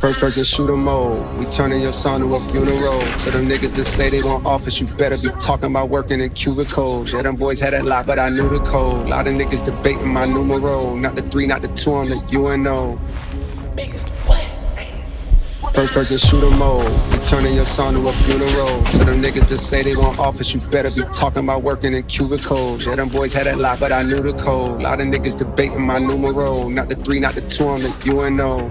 First person shooter mode, we turning your son to a funeral. To them niggas that say they want office, you better be talking about working in cubicles. Yeah, them boys had that lot, but I knew the code. Lot of niggas debating my numero. Not the 3, not the 2, I'm the UNO. First person shooter mode, we turning your son to a funeral. To them niggas that say they want office, you better be talking about working in cubicles. Yeah, them boys had that lot, but I knew the code. Lot of niggas debating my numero. Not the 3, not the 2, I'm the UNO.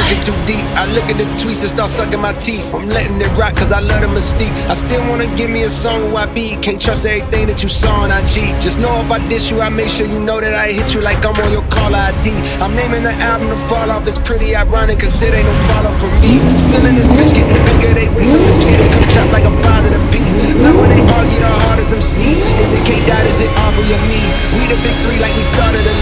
Looking too deep, I look at the tweets and start sucking my teeth. I'm letting it rock cause I love the mystique. I still wanna give me a song where I be. Can't trust everything that you saw and I cheat. Just know if I diss you, I make sure you know that I hit you like I'm on your caller ID. I'm naming the album to fall off. It's pretty ironic cause it ain't no fall off for me. Still in this bitch getting bigger, they wait for the kid to come trap like a father to be. Love when they argue the hardest MC. Is it K-Dot, is it Aubrey or me? We the big 3 like we started a